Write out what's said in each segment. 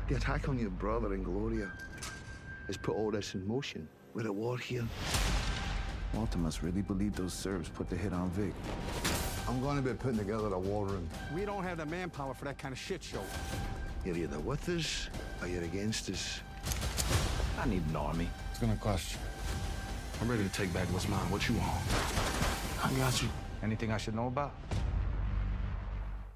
The attack on your brother and Gloria has put all this in motion. We're at war here. Walter must really believe those Serbs put the hit on Vic. I'm going to be putting together a war room. We don't have the manpower for that kind of shit show. You're either with us or you're against us. I need an army. It's gonna cost you. I'm ready to take back what's mine. What you want? I got you. Anything I should know about?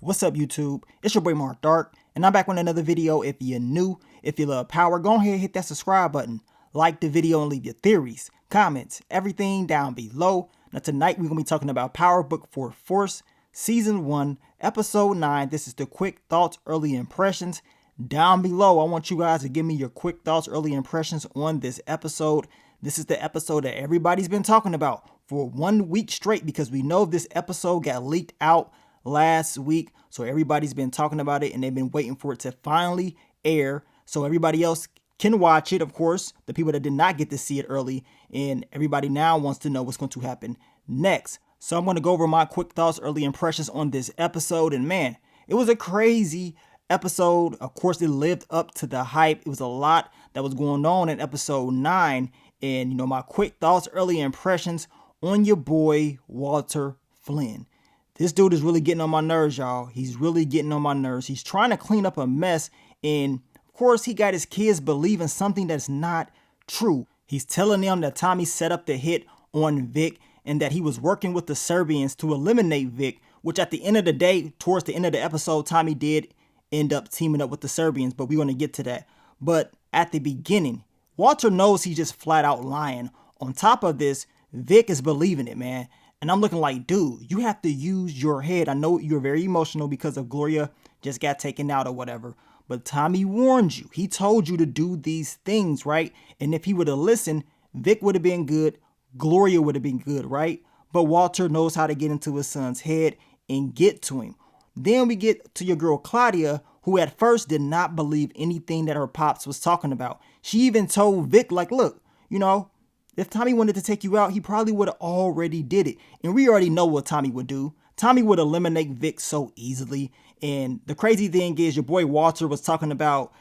What's up, YouTube? It's your boy Mark Dark, and I'm back with another video. If you're new, if you love power, go ahead and hit that subscribe button. Like the video and leave your theories, comments, everything down below. Now tonight we're going to be talking about Power Book 4 Force, Season 1, Episode 9. This is the quick thoughts, early impressions. Down below, I want you guys to give me your quick thoughts, early impressions on this episode. This is the episode that everybody's been talking about for 1 week straight because we know this episode got leaked out last week. So everybody's been talking about it and they've been waiting for it to finally air so everybody else can watch it. Of course, the people that did not get to see it early, and everybody now wants to know what's going to happen next. So I'm going to go over my quick thoughts, early impressions on this episode. And man, it was a crazy episode. Of course, it lived up to the hype. It was a lot that was going on in episode 9. And, my quick thoughts, early impressions on your boy, Walter Flynn. This dude is really getting on my nerves, y'all. He's really getting on my nerves. He's trying to clean up a mess. And of course, he got his kids believing something that's not true. He's telling them that Tommy set up the hit on Vic and that he was working with the Serbians to eliminate Vic, which at the end of the day, towards the end of the episode, Tommy did end up teaming up with the Serbians, but we're going to get to that. But at the beginning, Walter knows he's just flat out lying. On top of this, Vic is believing it, man. And I'm looking like, dude, you have to use your head. I know you're very emotional because of Gloria just got taken out or whatever. But Tommy warned you. He told you to do these things, right? And if he would have listened, Vic would have been good. Gloria would have been good, right? But Walter knows how to get into his son's head and get to him. Then we get to your girl Claudia, who at first did not believe anything that her pops was talking about. She even told Vic, like, look, if Tommy wanted to take you out, he probably would have already did it. And we already know what Tommy would do. Tommy would eliminate Vic so easily. And the crazy thing is your boy Walter was talking about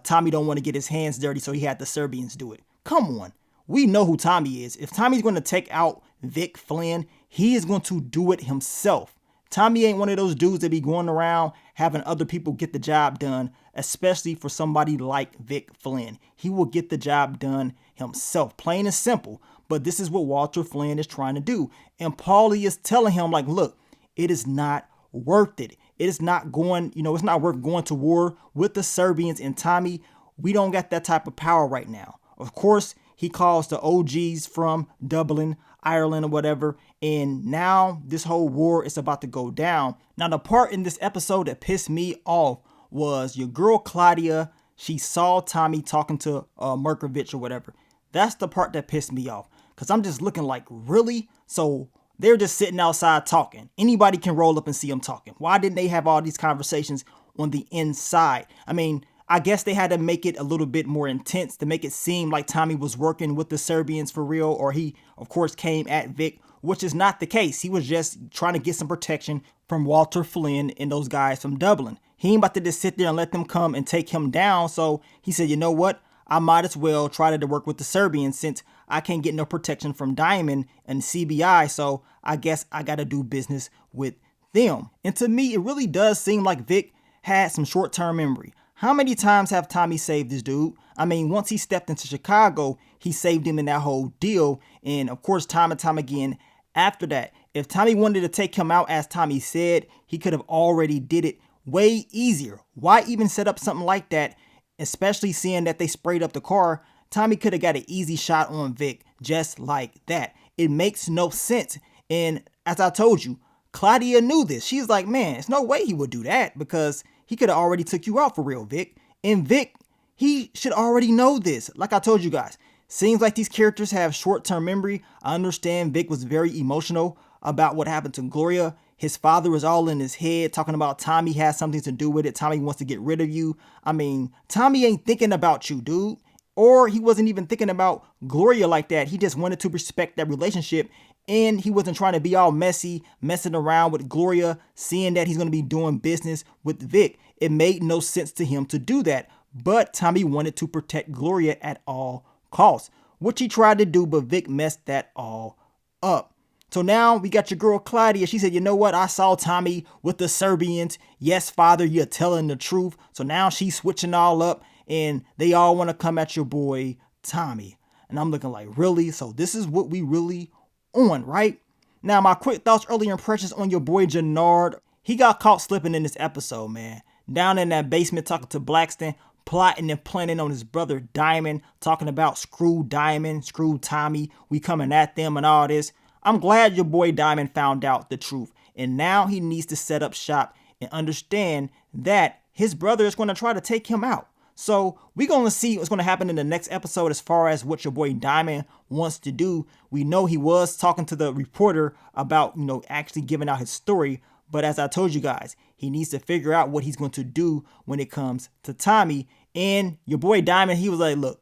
Tommy don't want to get his hands dirty, so he had the Serbians do it. Come on. We know who Tommy is. If Tommy's going to take out Vic Flynn, he is going to do it himself. Tommy ain't one of those dudes that be going around having other people get the job done, especially for somebody like Vic Flynn. He will get the job done himself, plain and simple. But this is what Walter Flynn is trying to do. And Paulie is telling him, like, look, it is not worth it. It is not going, it's not worth going to war with the Serbians and Tommy. We don't got that type of power right now. Of course, he calls the OGs from Dublin, Ireland or whatever. And now this whole war is about to go down. Now, the part in this episode that pissed me off was your girl Claudia. She saw Tommy talking to Markovich or whatever. That's the part that pissed me off. Because I'm just looking like, really? So they're just sitting outside talking. Anybody can roll up and see them talking. Why didn't they have all these conversations on the inside? I mean, I guess they had to make it a little bit more intense to make it seem like Tommy was working with the Serbians for real, or he, of course, came at Vic, which is not the case. He was just trying to get some protection from Walter Flynn and those guys from Dublin. He ain't about to just sit there and let them come and take him down. So he said, you know what? I might as well try to work with the Serbians since I can't get no protection from Diamond and CBI. So I guess I got to do business with them. And to me, it really does seem like Vic had some short-term memory. How many times have Tommy saved this dude? I mean, once he stepped into Chicago, he saved him in that whole deal. And of course, time and time again after that, if Tommy wanted to take him out, as Tommy said, he could have already did it way easier. Why even set up something like that? Especially seeing that they sprayed up the car. Tommy could have got an easy shot on Vic just like that. It makes no sense. And as I told you, Claudia knew this. She's like, man, there's no way he would do that because he could have already took you out for real, Vic. And Vic, he should already know this. Like I told you guys, seems like these characters have short-term memory. I understand Vic was very emotional about what happened to Gloria. His father was all in his head talking about Tommy has something to do with it. Tommy wants to get rid of you. I mean, Tommy ain't thinking about you, dude. Or he wasn't even thinking about Gloria like that. He just wanted to respect that relationship. And he wasn't trying to be all messy, messing around with Gloria, seeing that he's going to be doing business with Vic. It made no sense to him to do that. but Tommy wanted to protect Gloria at all costs, which he tried to do, but Vic messed that all up. So now we got your girl Claudia. She said, you know what? I saw Tommy with the Serbians. Yes, father, you're telling the truth. So now she's switching all up and they all want to come at your boy Tommy. And I'm looking like, really? So this is what we really on, right? Now, my quick thoughts, early impressions on your boy Gennard. He got caught slipping in this episode, man. Down in that basement talking to Blackston, plotting and planning on his brother Diamond, talking about screw Diamond, screw Tommy, we coming at them and all this. I'm glad your boy Diamond found out the truth. And now he needs to set up shop and understand that his brother is going to try to take him out. So we're going to see what's going to happen in the next episode as far as what your boy Diamond wants to do. We know he was talking to the reporter about, actually giving out his story. But as I told you guys, he needs to figure out what he's going to do when it comes to Tommy. And your boy Diamond, he was like, look,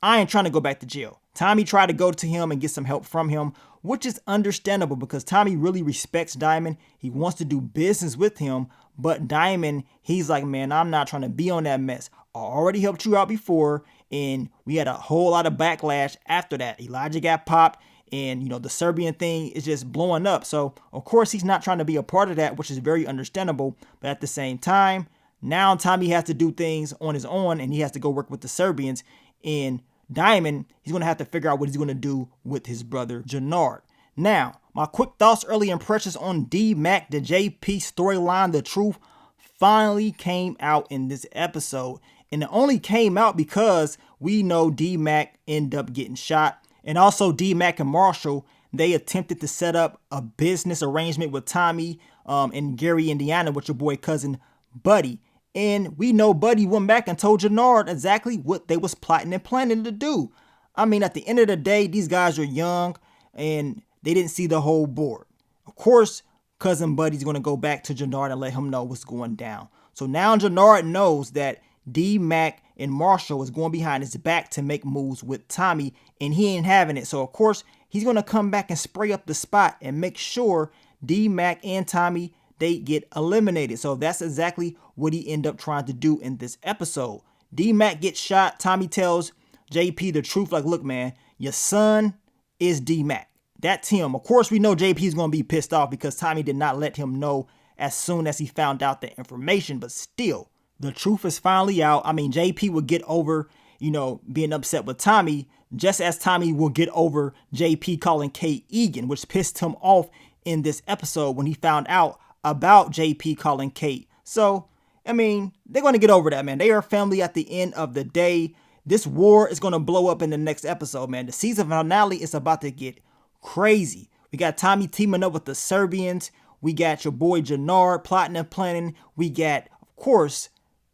I ain't trying to go back to jail. Tommy tried to go to him and get some help from him, which is understandable because Tommy really respects Diamond. He wants to do business with him. But Diamond, he's like, man, I'm not trying to be on that mess. I already helped you out before. And we had a whole lot of backlash after that. Elijah got popped. And, the Serbian thing is just blowing up. So, of course, he's not trying to be a part of that, which is very understandable. But at the same time, now Tommy has to do things on his own and he has to go work with the Serbians. And Diamond, he's going to have to figure out what he's going to do with his brother Gennard. Now, my quick thoughts, early impressions on D-Mac, the JP storyline, the truth finally came out in this episode. And it only came out because we know D-Mac ended up getting shot. And also D-Mac and Marshall, they attempted to set up a business arrangement with Tommy and Gary, Indiana, with your boy cousin Buddy. And we know Buddy went back and told Gennard exactly what they was plotting and planning to do. I mean, at the end of the day, these guys are young and they didn't see the whole board. Of course, cousin Buddy's going to go back to Gennard and let him know what's going down. So now Gennard knows that D-Mac and Marshall is going behind his back to make moves with Tommy, and he ain't having it. So, of course, he's going to come back and spray up the spot and make sure D-Mac and Tommy, they get eliminated. So that's exactly what he ended up trying to do in this episode. D-Mac gets shot. Tommy tells JP the truth, like, look, man, your son is D-Mac. That's him. Of course, we know JP is going to be pissed off because Tommy did not let him know as soon as he found out the information, but still, the truth is finally out. I mean, JP will get over, being upset with Tommy, just as Tommy will get over JP calling Kate Egan, which pissed him off in this episode when he found out about JP calling Kate. So, I mean, they're going to get over that, man. They are family at the end of the day. This war is going to blow up in the next episode, man. The season finale is about to get crazy. We got Tommy teaming up with the Serbians. We got your boy Gennard plotting and planning. We got, of course,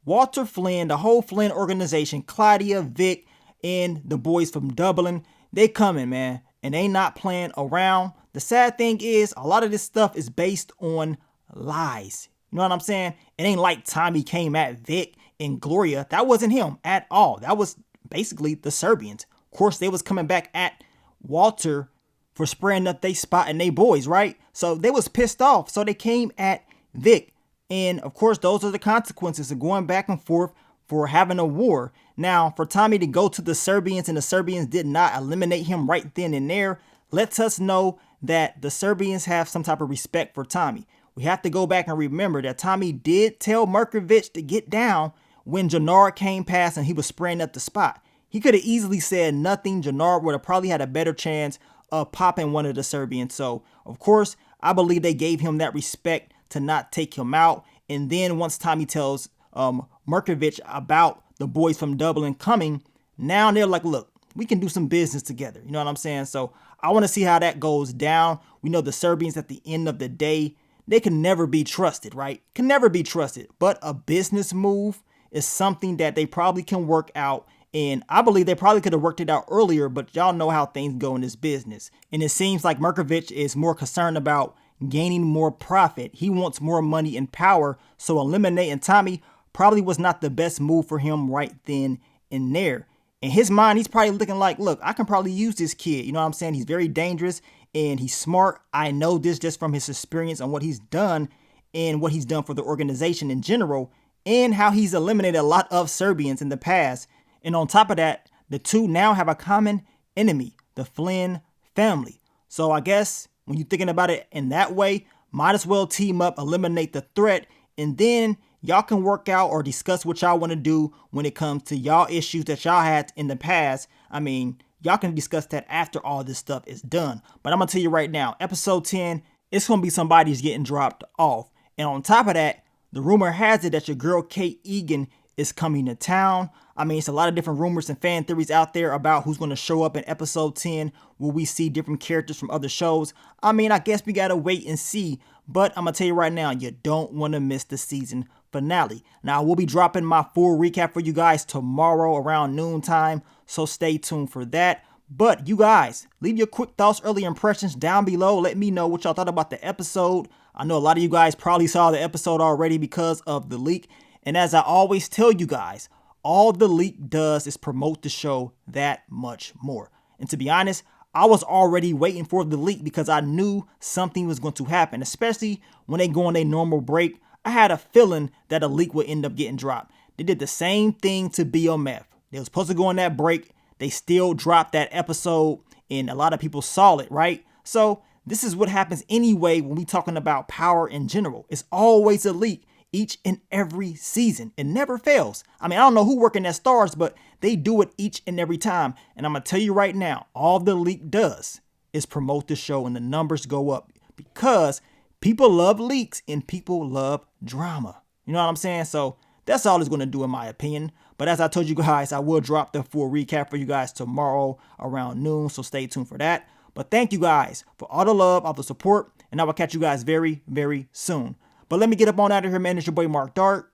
Walter Flynn, the whole Flynn organization, Claudia, Vic, and the boys from Dublin. They coming, man, and they not playing around. The sad thing is a lot of this stuff is based on lies. You know what I'm saying? It ain't like Tommy came at Vic and Gloria. That wasn't him at all. That was basically the Serbians. Of course, they was coming back at Walter for spraying up they spot and they boys, right? So they was pissed off. So they came at Vic. And of course, those are the consequences of going back and forth for having a war. Now, for Tommy to go to the Serbians and the Serbians did not eliminate him right then and there, lets us know that the Serbians have some type of respect for Tommy. We have to go back and remember that Tommy did tell Markovich to get down when Gennard came past and he was spraying up the spot. He could have easily said nothing. Gennard would have probably had a better chance of popping one of the Serbians. So, of course, I believe they gave him that respect to not take him out. And then once Tommy tells Markovich about the boys from Dublin coming, now they're like, look, we can do some business together. You know what I'm saying? So I want to see how that goes down. We know the Serbians at the end of the day, they can never be trusted, right? Can never be trusted. But a business move is something that they probably can work out. And I believe they probably could have worked it out earlier, but y'all know how things go in this business. And it seems like Markovich is more concerned about gaining more profit. He wants more money and power. So eliminating Tommy probably was not the best move for him right then and there. In his mind, he's probably looking like, look, I can probably use this kid. You know what I'm saying? He's very dangerous and he's smart. I know this just from his experience on what he's done and what he's done for the organization in general. and how he's eliminated a lot of Serbians in the past. And on top of that, the two now have a common enemy, the Flynn family. So I guess when you're thinking about it in that way, might as well team up, eliminate the threat, and then y'all can work out or discuss what y'all want to do when it comes to y'all issues that y'all had in the past. I mean, y'all can discuss that after all this stuff is done. But I'm going to tell you right now, episode 10, it's going to be somebody's getting dropped off. And on top of that, the rumor has it that your girl Kate Egan is coming to town. I mean, it's a lot of different rumors and fan theories out there about who's going to show up in episode 10. Will we see different characters from other shows? I mean, I guess we got to wait and see. But I'm going to tell you right now, you don't want to miss the season finale. Now, we'll be dropping my full recap for you guys tomorrow around noontime, so stay tuned for that. But you guys, leave your quick thoughts, early impressions down below. Let me know what y'all thought about the episode. I know a lot of you guys probably saw the episode already because of the leak. And as I always tell you guys, all the leak does is promote the show that much more. And to be honest, I was already waiting for the leak because I knew something was going to happen, especially when they go on a normal break. I had a feeling that a leak would end up getting dropped. They did the same thing to BMF. They were supposed to go on that break. They still dropped that episode and a lot of people saw it, right? So this is what happens anyway when we talking about Power in general. It's always a leak each and every season. It never fails. I mean, I don't know who working at Stars, but they do it each and every time. And I'm going to tell you right now, all the leak does is promote the show and the numbers go up because people love leaks and people love drama. You know what I'm saying? So that's all it's going to do in my opinion. But as I told you guys, I will drop the full recap for you guys tomorrow around noon. So stay tuned for that. But thank you guys for all the love, all the support. And I will catch you guys very, very soon. But let me get up on out of here, man. It's your boy Mark Dark.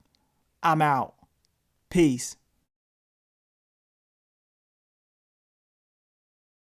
I'm out. Peace.